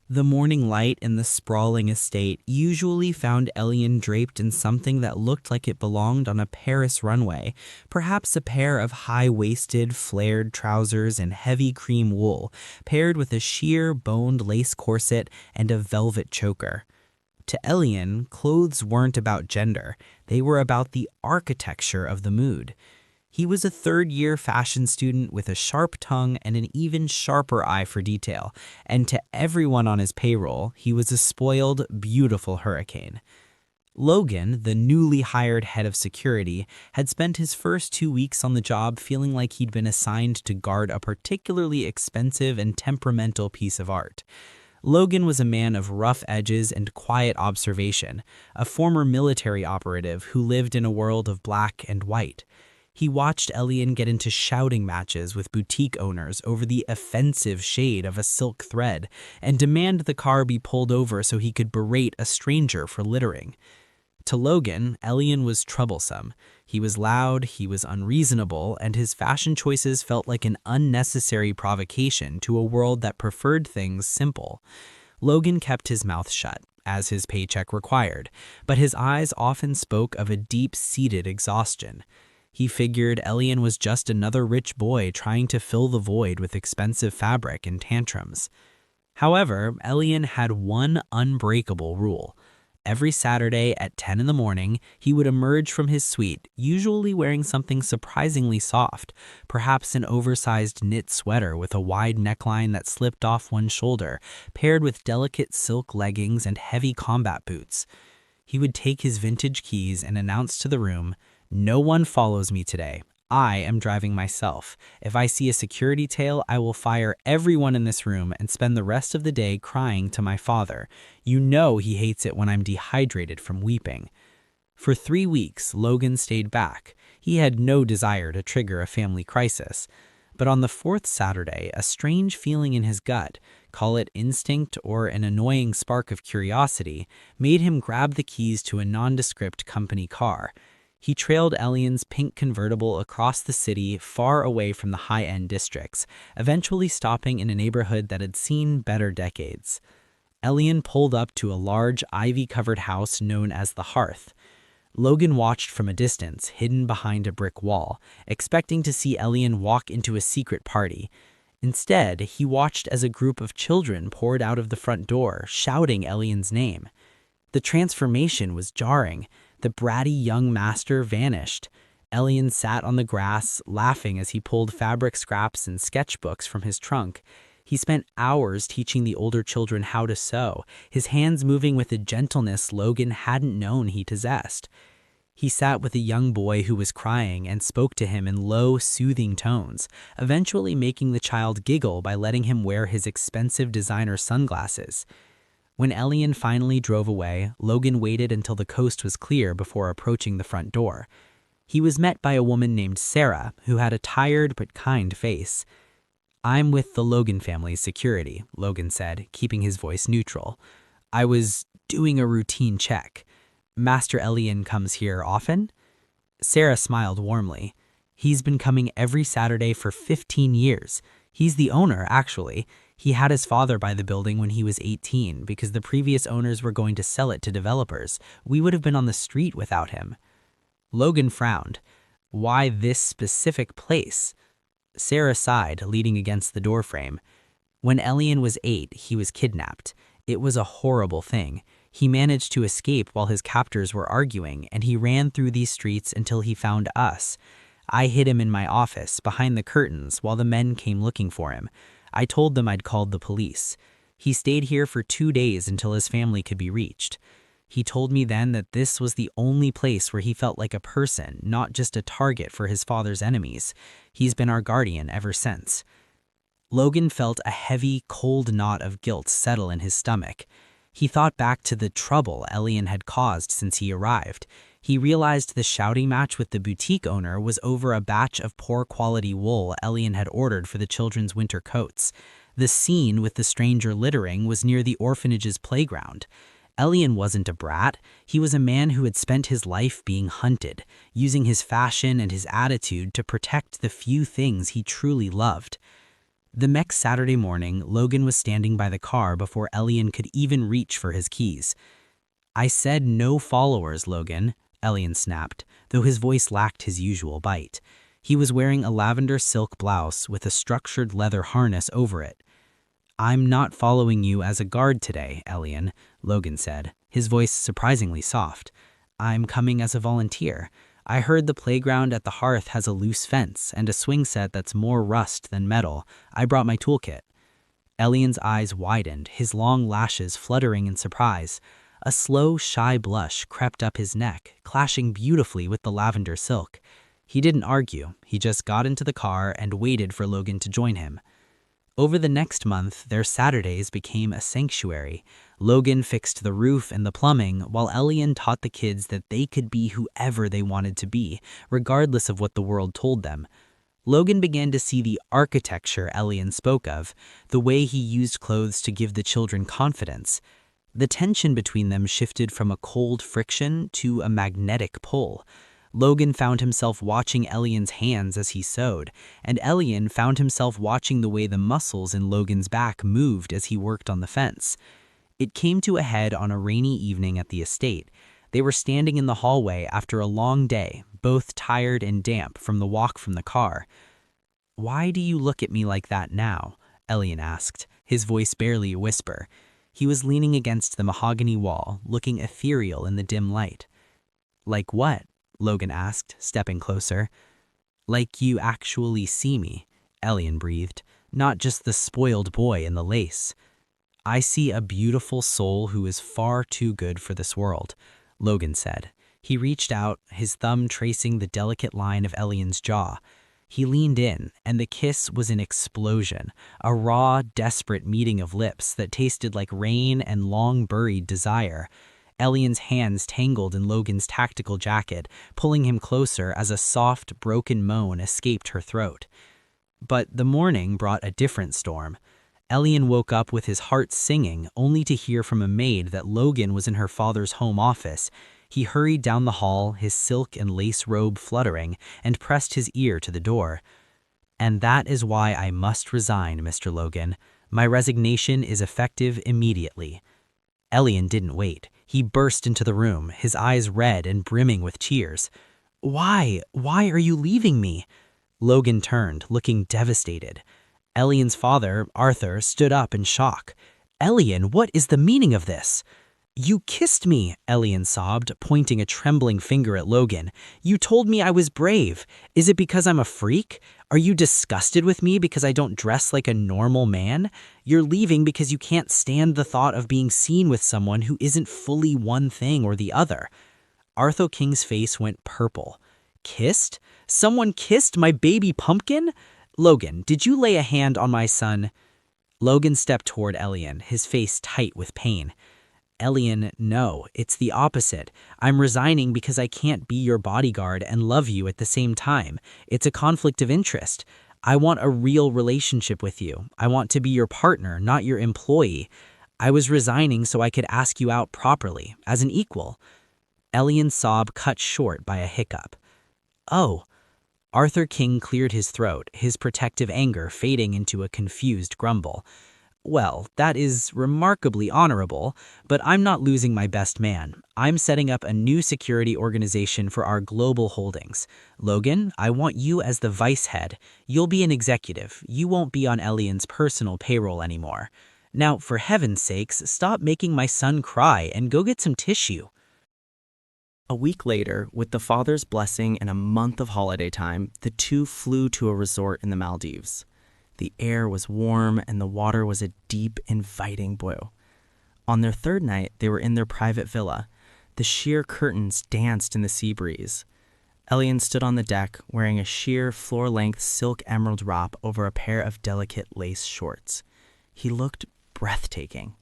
The morning light in the sprawling estate usually found Elian draped in something that looked like it belonged on a Paris runway, perhaps a pair of high-waisted, flared trousers in heavy cream wool, paired with a sheer, boned lace corset and a velvet choker. To Elian, clothes weren't about gender, they were about the architecture of the mood. He was a third-year fashion student with a sharp tongue and an even sharper eye for detail, and to everyone on his payroll, he was a spoiled, beautiful hurricane. Logan, the newly hired head of security, had spent his first 2 weeks on the job feeling like he'd been assigned to guard a particularly expensive and temperamental piece of art. Logan was a man of rough edges and quiet observation, a former military operative who lived in a world of black and white. He watched Elian get into shouting matches with boutique owners over the offensive shade of a silk thread and demand the car be pulled over so he could berate a stranger for littering. To Logan, Elian was troublesome. He was loud, he was unreasonable, and his fashion choices felt like an unnecessary provocation to a world that preferred things simple. Logan kept his mouth shut, as his paycheck required, but his eyes often spoke of a deep-seated exhaustion. He figured Elian was just another rich boy trying to fill the void with expensive fabric and tantrums. However, Elian had one unbreakable rule. Every Saturday at 10 in the morning, he would emerge from his suite, usually wearing something surprisingly soft, perhaps an oversized knit sweater with a wide neckline that slipped off one shoulder, paired with delicate silk leggings and heavy combat boots. He would take his vintage keys and announce to the room, "No one follows me today. I am driving myself. If I see a security tail, I will fire everyone in this room and spend the rest of the day crying to my father. You know he hates it when I'm dehydrated from weeping." For 3 weeks, Logan stayed back. He had no desire to trigger a family crisis. But on the fourth Saturday, a strange feeling in his gut, call it instinct or an annoying spark of curiosity, made him grab the keys to a nondescript company car. He trailed Elian's pink convertible across the city, far away from the high-end districts, eventually stopping in a neighborhood that had seen better decades. Elian pulled up to a large, ivy-covered house known as the Hearth. Logan watched from a distance, hidden behind a brick wall, expecting to see Elian walk into a secret party. Instead, he watched as a group of children poured out of the front door, shouting Elian's name. The transformation was jarring. The bratty young master vanished. Elian sat on the grass, laughing as he pulled fabric scraps and sketchbooks from his trunk. He spent hours teaching the older children how to sew, his hands moving with a gentleness Logan hadn't known he possessed. He sat with a young boy who was crying and spoke to him in low, soothing tones, eventually making the child giggle by letting him wear his expensive designer sunglasses. When Elian finally drove away, Logan waited until the coast was clear before approaching the front door. He was met by a woman named Sarah, who had a tired but kind face. "I'm with the Logan family's security," Logan said, keeping his voice neutral. "I was doing a routine check. Master Elian comes here often?" Sarah smiled warmly. "He's been coming every Saturday for 15 years. He's the owner, actually. He had his father buy the building when he was 18 because the previous owners were going to sell it to developers. We would have been on the street without him." Logan frowned. "Why this specific place?" Sarah sighed, leaning against the doorframe. "When Elian was 8, he was kidnapped. It was a horrible thing. He managed to escape while his captors were arguing, and he ran through these streets until he found us. I hid him in my office, behind the curtains, while the men came looking for him. I told them I'd called the police. He stayed here for 2 days until his family could be reached. He told me then that this was the only place where he felt like a person, not just a target for his father's enemies. He's been our guardian ever since." Logan felt a heavy, cold knot of guilt settle in his stomach. He thought back to the trouble Elian had caused since he arrived. He realized the shouting match with the boutique owner was over a batch of poor-quality wool Elian had ordered for the children's winter coats. The scene with the stranger littering was near the orphanage's playground. Elian wasn't a brat. He was a man who had spent his life being hunted, using his fashion and his attitude to protect the few things he truly loved. The next Saturday morning, Logan was standing by the car before Elian could even reach for his keys. "I said no followers, Logan," Elian snapped, though his voice lacked his usual bite. He was wearing a lavender silk blouse with a structured leather harness over it. "I'm not following you as a guard today, Elian," Logan said, his voice surprisingly soft. "I'm coming as a volunteer. I heard the playground at the hearth has a loose fence and a swing set that's more rust than metal. I brought my toolkit." Elian's eyes widened, his long lashes fluttering in surprise. A slow, shy blush crept up his neck, clashing beautifully with the lavender silk. He didn't argue, he just got into the car and waited for Logan to join him. Over the next month, their Saturdays became a sanctuary. Logan fixed the roof and the plumbing, while Elian taught the kids that they could be whoever they wanted to be, regardless of what the world told them. Logan began to see the architecture Elian spoke of, the way he used clothes to give the children confidence. The tension between them shifted from a cold friction to a magnetic pull. Logan found himself watching Elian's hands as he sewed, and Elian found himself watching the way the muscles in Logan's back moved as he worked on the fence. It came to a head on a rainy evening at the estate. They were standing in the hallway after a long day, both tired and damp from the walk from the car. "Why do you look at me like that now?" Elian asked, his voice barely a whisper. He was leaning against the mahogany wall, looking ethereal in the dim light. "Like what?" Logan asked, stepping closer. "Like you actually see me," Elian breathed, "not just the spoiled boy in the lace." "I see a beautiful soul who is far too good for this world," Logan said. He reached out, his thumb tracing the delicate line of Elian's jaw. He leaned in, and the kiss was an explosion, a raw, desperate meeting of lips that tasted like rain and long-buried desire. Elian's hands tangled in Logan's tactical jacket, pulling him closer as a soft, broken moan escaped her throat. But the morning brought a different storm. Elian woke up with his heart singing, only to hear from a maid that Logan was in her father's home office. He hurried down the hall, his silk and lace robe fluttering, and pressed his ear to the door. "And that is why I must resign, Mr. Logan. My resignation is effective immediately." Elian didn't wait. He burst into the room, his eyes red and brimming with tears. "Why? Why are you leaving me?" Logan turned, looking devastated. Elian's father, Arthur, stood up in shock. "Elian, what is the meaning of this?" "You kissed me," Elian sobbed, pointing a trembling finger at Logan. "You told me I was brave. Is it because I'm a freak? Are you disgusted with me because I don't dress like a normal man? You're leaving because you can't stand the thought of being seen with someone who isn't fully one thing or the other." Arthur King's face went purple. "Kissed? Someone kissed my baby pumpkin? Logan, did you lay a hand on my son?" Logan stepped toward Elian, his face tight with pain. "Elian, no, it's the opposite. I'm resigning because I can't be your bodyguard and love you at the same time. It's a conflict of interest. I want a real relationship with you. I want to be your partner, not your employee. I was resigning so I could ask you out properly, as an equal." Elian's sob cut short by a hiccup. "Oh." Arthur King cleared his throat, his protective anger fading into a confused grumble. "Well, that is remarkably honorable, but I'm not losing my best man. I'm setting up a new security organization for our global holdings. Logan, I want you as the vice head. You'll be an executive. You won't be on Elian's personal payroll anymore. Now, for heaven's sakes, stop making my son cry and go get some tissue." A week later, with the father's blessing and a month of holiday time, the two flew to a resort in the Maldives. The air was warm and the water was a deep, inviting blue. On their third night, they were in their private villa. The sheer curtains danced in the sea breeze. Elian stood on the deck, wearing a sheer, floor-length silk emerald wrap over a pair of delicate lace shorts. He looked breathtaking.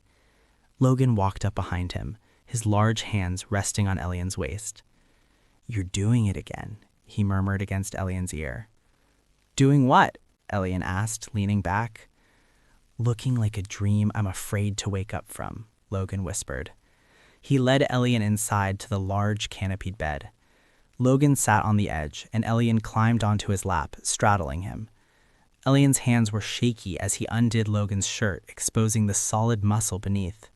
Logan walked up behind him, his large hands resting on Elian's waist. "You're doing it again," he murmured against Elian's ear. "Doing what?" Elian asked, leaning back. "Looking like a dream I'm afraid to wake up from," Logan whispered. He led Elian inside to the large canopied bed. Logan sat on the edge, and Elian climbed onto his lap, straddling him. Elian's hands were shaky as he undid Logan's shirt, exposing the solid muscle beneath.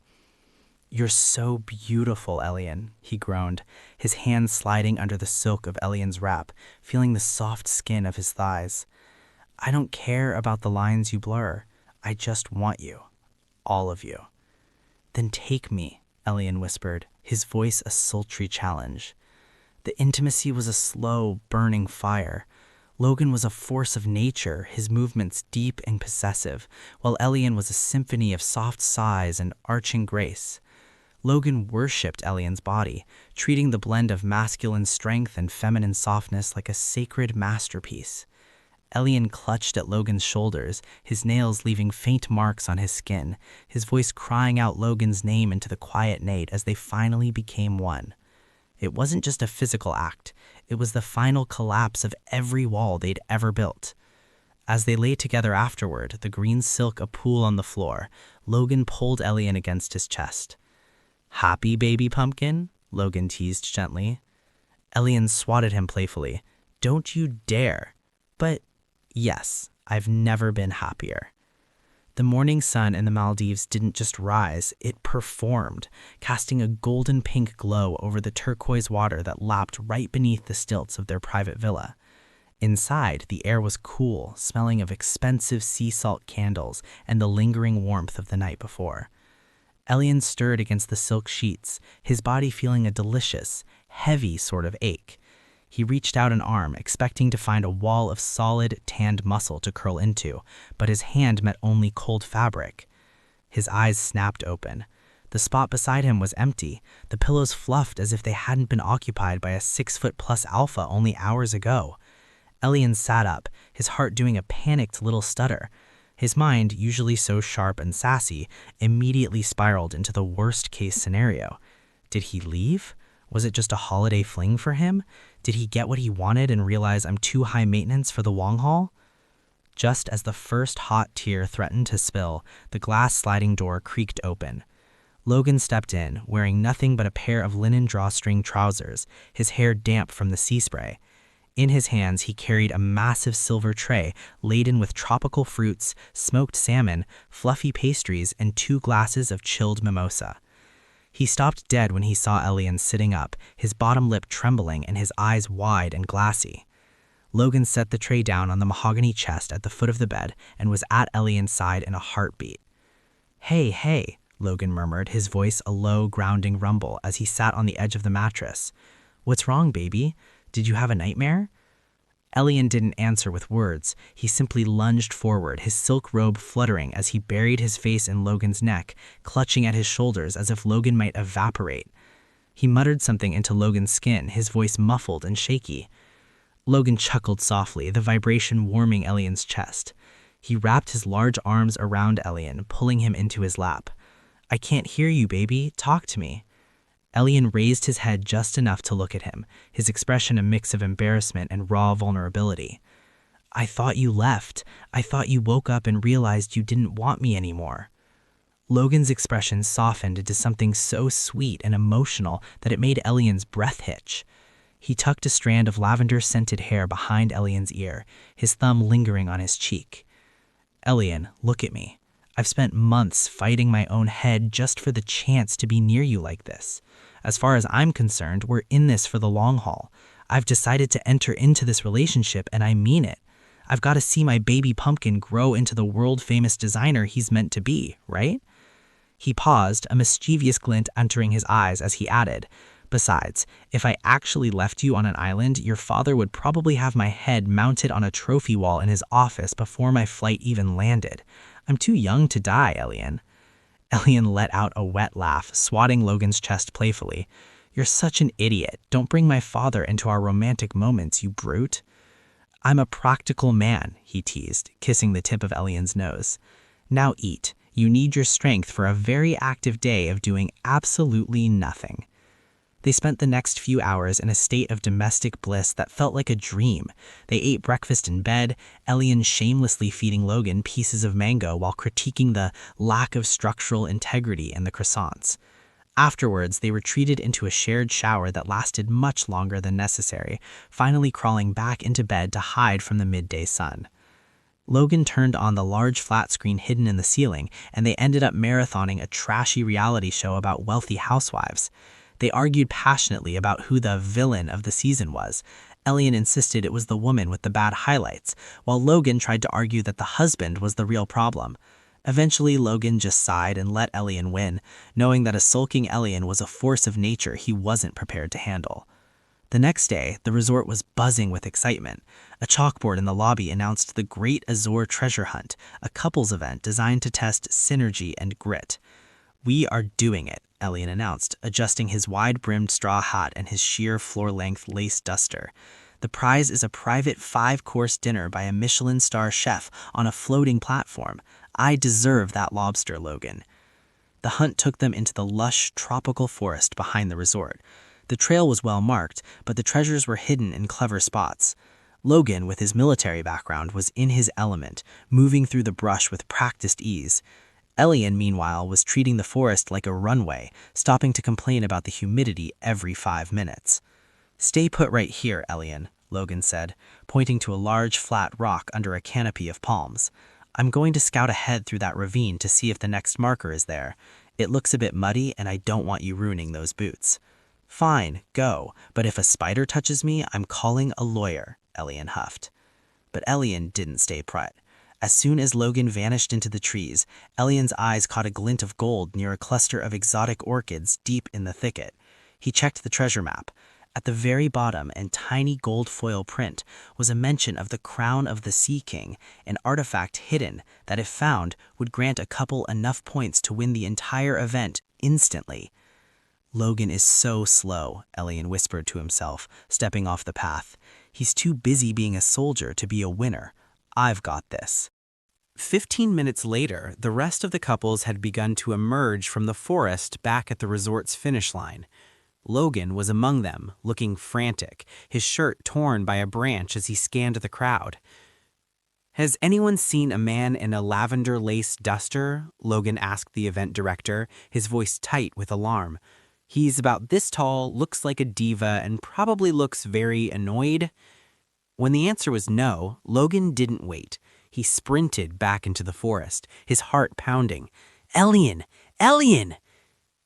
"You're so beautiful, Elian," he groaned, his hands sliding under the silk of Elian's wrap, feeling the soft skin of his thighs. "I don't care about the lines you blur. I just want you. All of you." "Then take me," Elian whispered, his voice a sultry challenge. The intimacy was a slow, burning fire. Logan was a force of nature, his movements deep and possessive, while Elian was a symphony of soft sighs and arching grace. Logan worshipped Elian's body, treating the blend of masculine strength and feminine softness like a sacred masterpiece. Elian clutched at Logan's shoulders, his nails leaving faint marks on his skin, his voice crying out Logan's name into the quiet night as they finally became one. It wasn't just a physical act, it was the final collapse of every wall they'd ever built. As they lay together afterward, the green silk a pool on the floor, Logan pulled Elian against his chest. "Happy, baby pumpkin?" Logan teased gently. Elian swatted him playfully. "Don't you dare." "But yes, I've never been happier." The morning sun in the Maldives didn't just rise, it performed, casting a golden pink glow over the turquoise water that lapped right beneath the stilts of their private villa. Inside, the air was cool, smelling of expensive sea salt candles and the lingering warmth of the night before. Elian stirred against the silk sheets, his body feeling a delicious, heavy sort of ache. He reached out an arm, expecting to find a wall of solid, tanned muscle to curl into, but his hand met only cold fabric. His eyes snapped open. The spot beside him was empty, the pillows fluffed as if they hadn't been occupied by a 6-foot-plus alpha only hours ago. Elian sat up, his heart doing a panicked little stutter. His mind, usually so sharp and sassy, immediately spiraled into the worst-case scenario. Did he leave? Was it just a holiday fling for him? Did he get what he wanted and realize I'm too high maintenance for the long haul? Just as the first hot tear threatened to spill, the glass sliding door creaked open. Logan stepped in, wearing nothing but a pair of linen drawstring trousers, his hair damp from the sea spray. In his hands, he carried a massive silver tray laden with tropical fruits, smoked salmon, fluffy pastries, and 2 glasses of chilled mimosa. He stopped dead when he saw Elian sitting up, his bottom lip trembling and his eyes wide and glassy. Logan set the tray down on the mahogany chest at the foot of the bed and was at Elian's side in a heartbeat. "Hey, hey," Logan murmured, his voice a low, grounding rumble as he sat on the edge of the mattress. "What's wrong, baby? Did you have a nightmare?" Elian didn't answer with words. He simply lunged forward, his silk robe fluttering as he buried his face in Logan's neck, clutching at his shoulders as if Logan might evaporate. He muttered something into Logan's skin, his voice muffled and shaky. Logan chuckled softly, the vibration warming Elian's chest. He wrapped his large arms around Elian, pulling him into his lap. "I can't hear you, baby. Talk to me." Elian raised his head just enough to look at him, his expression a mix of embarrassment and raw vulnerability. "I thought you left. I thought you woke up and realized you didn't want me anymore." Logan's expression softened into something so sweet and emotional that it made Elian's breath hitch. He tucked a strand of lavender-scented hair behind Elian's ear, his thumb lingering on his cheek. "Elian, look at me. I've spent months fighting my own head just for the chance to be near you like this. As far as I'm concerned, we're in this for the long haul. I've decided to enter into this relationship, and I mean it. I've got to see my baby pumpkin grow into the world-famous designer he's meant to be, right?" He paused, a mischievous glint entering his eyes as he added, "Besides, if I actually left you on an island, your father would probably have my head mounted on a trophy wall in his office before my flight even landed. I'm too young to die, Elian." Elian let out a wet laugh, swatting Logan's chest playfully. "You're such an idiot. Don't bring my father into our romantic moments, you brute." "I'm a practical man," he teased, kissing the tip of Elian's nose. "Now eat. You need your strength for a very active day of doing absolutely nothing." They spent the next few hours in a state of domestic bliss that felt like a dream. They ate breakfast in bed, Elian shamelessly feeding Logan pieces of mango while critiquing the lack of structural integrity in the croissants. Afterwards, they retreated into a shared shower that lasted much longer than necessary, finally crawling back into bed to hide from the midday sun. Logan turned on the large flat screen hidden in the ceiling, and they ended up marathoning a trashy reality show about wealthy housewives. They argued passionately about who the villain of the season was. Elian insisted it was the woman with the bad highlights, while Logan tried to argue that the husband was the real problem. Eventually, Logan just sighed and let Elian win, knowing that a sulking Elian was a force of nature he wasn't prepared to handle. The next day, the resort was buzzing with excitement. A chalkboard in the lobby announced the Great Azure Treasure Hunt, a couples event designed to test synergy and grit. "We are doing it," Elian announced, adjusting his wide-brimmed straw hat and his sheer floor-length lace duster. "The prize is a private 5-course dinner by a Michelin star chef on a floating platform. I deserve that lobster, Logan." The hunt took them into the lush, tropical forest behind the resort. The trail was well marked, but the treasures were hidden in clever spots. Logan, with his military background, was in his element, moving through the brush with practiced ease. Elian, meanwhile, was treating the forest like a runway, stopping to complain about the humidity every 5 minutes. "Stay put right here, Elian," Logan said, pointing to a large, flat rock under a canopy of palms. "I'm going to scout ahead through that ravine to see if the next marker is there. It looks a bit muddy, and I don't want you ruining those boots." "Fine, go, but if a spider touches me, I'm calling a lawyer," Elian huffed. But Elian didn't stay put. As soon as Logan vanished into the trees, Elian's eyes caught a glint of gold near a cluster of exotic orchids deep in the thicket. He checked the treasure map. At the very bottom, in tiny gold foil print, was a mention of the crown of the Sea King, an artifact hidden that, if found, would grant a couple enough points to win the entire event instantly. "Logan is so slow," Elian whispered to himself, stepping off the path. "He's too busy being a soldier to be a winner. I've got this." 15 minutes later, the rest of the couples had begun to emerge from the forest back at the resort's finish line. Logan was among them, looking frantic, his shirt torn by a branch as he scanned the crowd. "Has anyone seen a man in a lavender lace duster?" Logan asked the event director, his voice tight with alarm. "He's about this tall, looks like a diva, and probably looks very annoyed." When the answer was no, Logan didn't wait. He sprinted back into the forest, his heart pounding. "Elian! Elian!"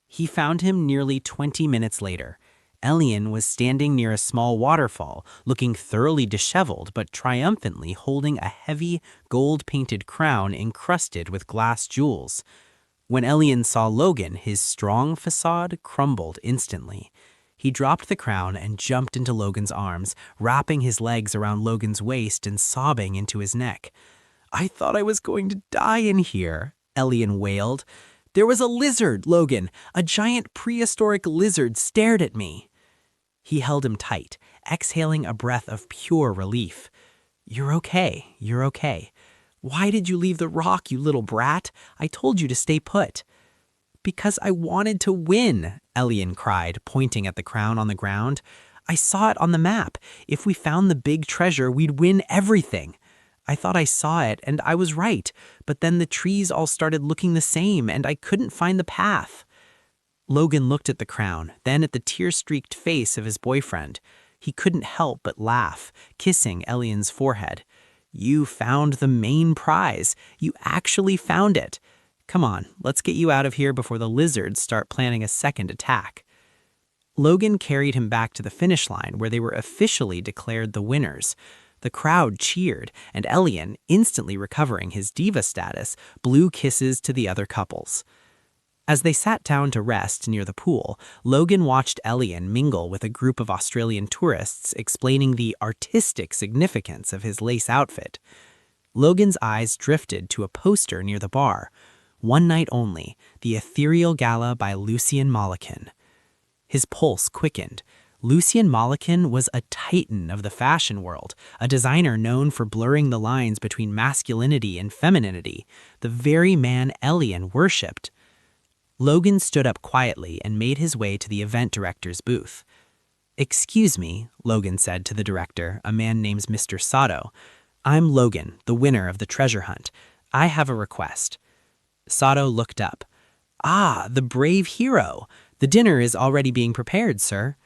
He found him nearly 20 minutes later. Elian was standing near a small waterfall, looking thoroughly disheveled but triumphantly holding a heavy, gold-painted crown encrusted with glass jewels. When Elian saw Logan, his strong facade crumbled instantly. He dropped the crown and jumped into Logan's arms, wrapping his legs around Logan's waist and sobbing into his neck. "I thought I was going to die in here," Elian wailed. "There was a lizard, Logan. A giant prehistoric lizard stared at me." He held him tight, exhaling a breath of pure relief. "You're okay. You're okay. Why did you leave the rock, you little brat? I told you to stay put." "Because I wanted to win," Elian cried, pointing at the crown on the ground. "I saw it on the map. If we found the big treasure, we'd win everything. I thought I saw it, and I was right, but then the trees all started looking the same, and I couldn't find the path." Logan looked at the crown, then at the tear-streaked face of his boyfriend. He couldn't help but laugh, kissing Elian's forehead. "You found the main prize. You actually found it. Come on, let's get you out of here before the lizards start planning a second attack." Logan carried him back to the finish line where they were officially declared the winners. The crowd cheered, and Elian, instantly recovering his diva status, blew kisses to the other couples. As they sat down to rest near the pool, Logan watched Elian mingle with a group of Australian tourists explaining the artistic significance of his lace outfit. Logan's eyes drifted to a poster near the bar. "One Night Only, the Ethereal Gala by Lucien Mollican." His pulse quickened. Lucien Mollican was a titan of the fashion world, a designer known for blurring the lines between masculinity and femininity, the very man Elian worshipped. Logan stood up quietly and made his way to the event director's booth. "Excuse me," Logan said to the director, a man named Mr. Sato. "I'm Logan, the winner of the treasure hunt. I have a request." Sato looked up. "Ah, the brave hero. The dinner is already being prepared, sir."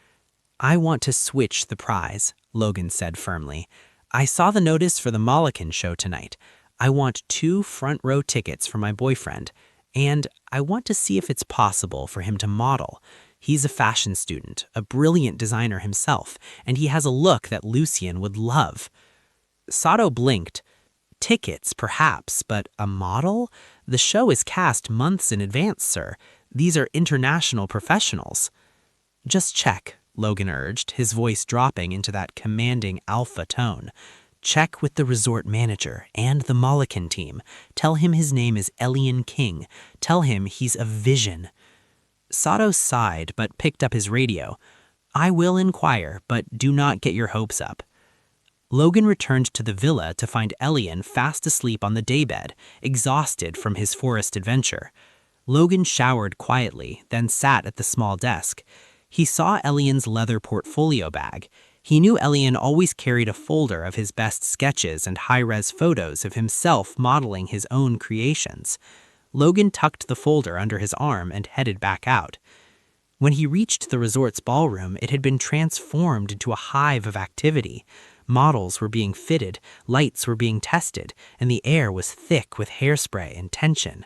"I want to switch the prize," Logan said firmly. "I saw the notice for the Mollican show tonight. I want 2 front-row tickets for my boyfriend, and I want to see if it's possible for him to model. He's a fashion student, a brilliant designer himself, and he has a look that Lucian would love." Sato blinked. "Tickets, perhaps, but a model? The show is cast months in advance, sir. These are international professionals." "Just check," Logan urged, his voice dropping into that commanding alpha tone. "Check with the resort manager and the Molokan team. Tell him his name is Elian King. Tell him he's a vision." Sato sighed but picked up his radio. "I will inquire, but do not get your hopes up." Logan returned to the villa to find Elian fast asleep on the daybed, exhausted from his forest adventure. Logan showered quietly, then sat at the small desk. He saw Elian's leather portfolio bag. He knew Elian always carried a folder of his best sketches and high-res photos of himself modeling his own creations. Logan tucked the folder under his arm and headed back out. When he reached the resort's ballroom, it had been transformed into a hive of activity. Models were being fitted, lights were being tested, and the air was thick with hairspray and tension.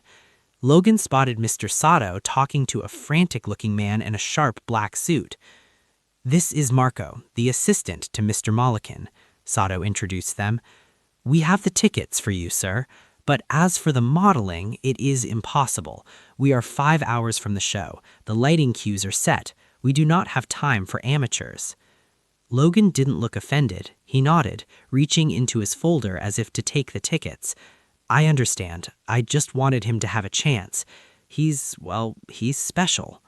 Logan spotted Mr. Sato talking to a frantic-looking man in a sharp black suit. "This is Marco, the assistant to Mr. Molokan," Sato introduced them. "We have the tickets for you, sir, but as for the modeling, it is impossible. We are 5 hours from the show. The lighting cues are set. We do not have time for amateurs." Logan didn't look offended. He nodded, reaching into his folder as if to take the tickets. "I understand. I just wanted him to have a chance. He's special."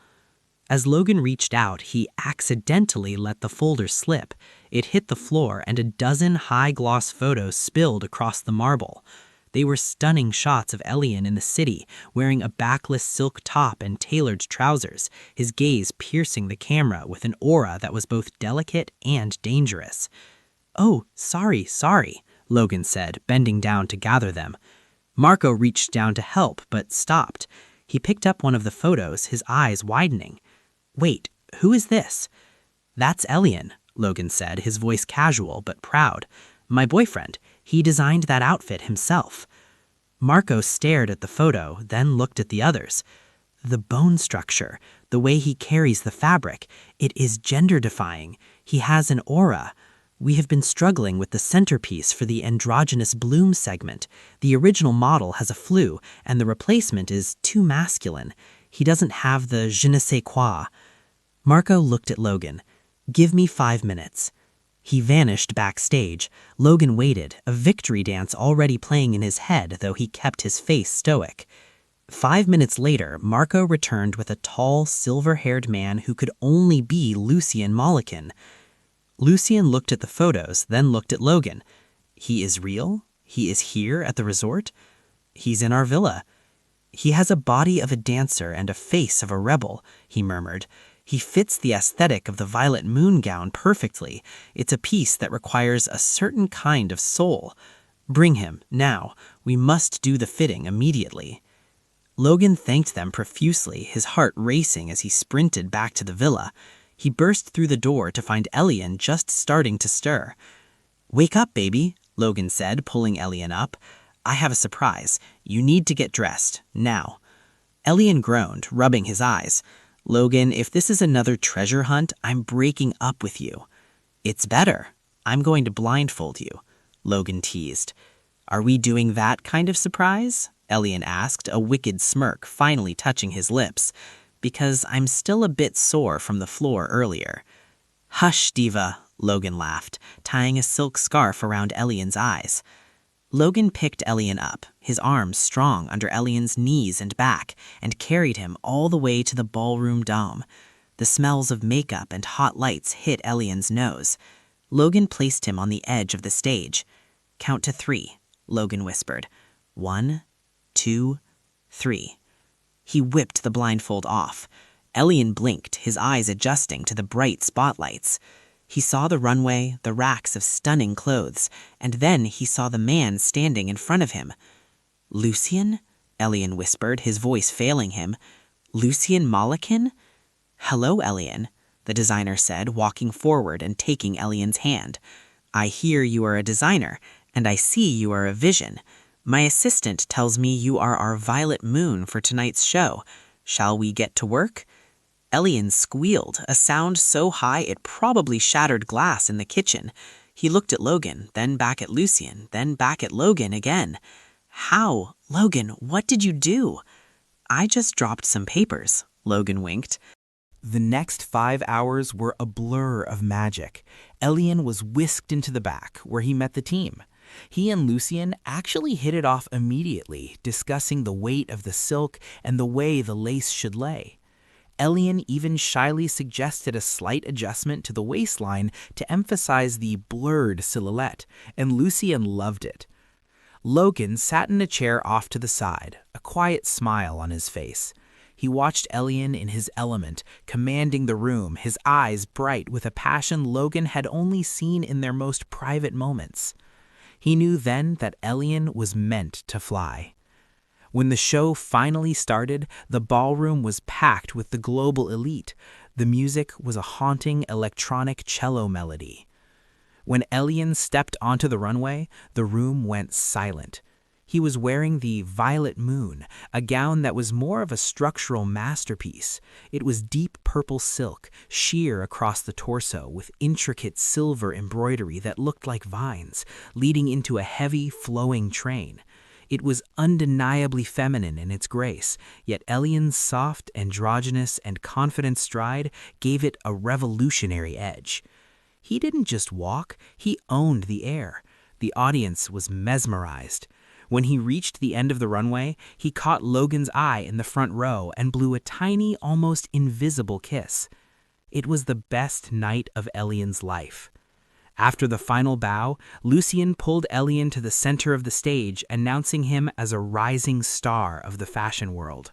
As Logan reached out, he accidentally let the folder slip. It hit the floor and a dozen high-gloss photos spilled across the marble. They were stunning shots of Elian in the city, wearing a backless silk top and tailored trousers, his gaze piercing the camera with an aura that was both delicate and dangerous. "Oh, sorry," Logan said, bending down to gather them. Marco reached down to help, but stopped. He picked up one of the photos, his eyes widening. "Wait, who is this?" "That's Elian," Logan said, his voice casual but proud. "My boyfriend. He designed that outfit himself." Marco stared at the photo, then looked at the others. "The bone structure, the way he carries the fabric, it is gender-defying. He has an aura. We have been struggling with the centerpiece for the androgynous bloom segment. The original model has a flu, and the replacement is too masculine. He doesn't have the je ne sais quoi." Marco looked at Logan. "Give me 5 minutes." He vanished backstage. Logan waited, a victory dance already playing in his head, though he kept his face stoic. 5 minutes later, Marco returned with a tall, silver-haired man who could only be Lucian Molokan. Lucian looked at the photos, then looked at Logan. "He is real? He is here at the resort? He's in our villa. He has a body of a dancer and a face of a rebel," he murmured. "He fits the aesthetic of the violet moon gown perfectly. It's a piece that requires a certain kind of soul. Bring him, now. We must do the fitting immediately." Logan thanked them profusely, his heart racing as he sprinted back to the villa. He burst through the door to find Elian just starting to stir. "Wake up, baby," Logan said, pulling Elian up. "I have a surprise. You need to get dressed, now." Elian groaned, rubbing his eyes. "Logan, if this is another treasure hunt, I'm breaking up with you." "It's better. I'm going to blindfold you," Logan teased. "Are we doing that kind of surprise?" Elian asked, a wicked smirk finally touching his lips. "Because I'm still a bit sore from the floor earlier." "Hush, diva," Logan laughed, tying a silk scarf around Elian's eyes. Logan picked Elian up, his arms strong under Elian's knees and back, and carried him all the way to the ballroom dome. The smells of makeup and hot lights hit Elian's nose. Logan placed him on the edge of the stage. "Count to 3, Logan whispered. 1, 2, 3. He whipped the blindfold off. Elian blinked, his eyes adjusting to the bright spotlights. He saw the runway, the racks of stunning clothes, and then he saw the man standing in front of him. "Lucian?" Elian whispered, his voice failing him. "Lucian Molokan?" "Hello, Elian," the designer said, walking forward and taking Elian's hand. "I hear you are a designer, and I see you are a vision. My assistant tells me you are our violet moon for tonight's show. Shall we get to work? Elian squealed, a sound so high it probably shattered glass in the kitchen. He looked at Logan, then back at Lucian, then back at Logan again. How? Logan, what did you do? I just dropped some papers, Logan winked. The next 5 hours were a blur of magic. Elian was whisked into the back, where he met the team. He and Lucian actually hit it off immediately, discussing the weight of the silk and the way the lace should lay. Elian even shyly suggested a slight adjustment to the waistline to emphasize the blurred silhouette, and Lucian loved it. Logan sat in a chair off to the side, a quiet smile on his face. He watched Elian in his element, commanding the room, his eyes bright with a passion Logan had only seen in their most private moments. He knew then that Elian was meant to fly. When the show finally started, the ballroom was packed with the global elite. The music was a haunting electronic cello melody. When Elian stepped onto the runway, the room went silent. He was wearing the Violet Moon, a gown that was more of a structural masterpiece. It was deep purple silk, sheer across the torso, with intricate silver embroidery that looked like vines, leading into a heavy, flowing train. It was undeniably feminine in its grace, yet Elian's soft, androgynous, and confident stride gave it a revolutionary edge. He didn't just walk, he owned the air. The audience was mesmerized. When he reached the end of the runway, he caught Logan's eye in the front row and blew a tiny, almost invisible kiss. It was the best night of Elian's life. After the final bow, Lucian pulled Elian to the center of the stage, announcing him as a rising star of the fashion world.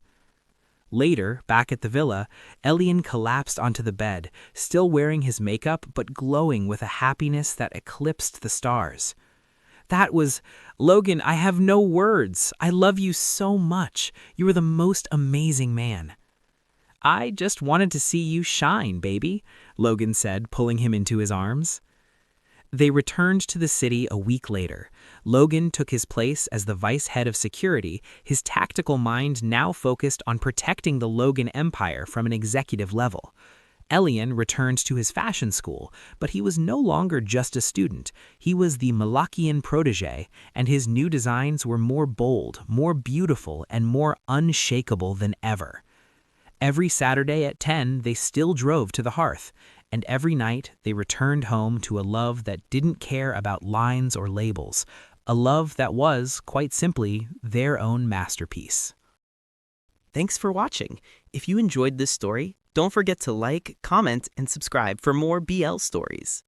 Later, back at the villa, Elian collapsed onto the bed, still wearing his makeup but glowing with a happiness that eclipsed the stars. That was, Logan, I have no words. I love you so much. You are the most amazing man. I just wanted to see you shine, baby, Logan said, pulling him into his arms. They returned to the city a week later. Logan took his place as the vice head of security, his tactical mind now focused on protecting the Logan empire from an executive level. Elian returned to his fashion school, but he was no longer just a student. He was the Malachian protege, and his new designs were more bold, more beautiful, and more unshakable than ever. Every Saturday at 10, they still drove to the hearth, and every night they returned home to a love that didn't care about lines or labels, a love that was, quite simply, their own masterpiece. Thanks for watching. If you enjoyed this story, don't forget to like, comment, and subscribe for more BL stories.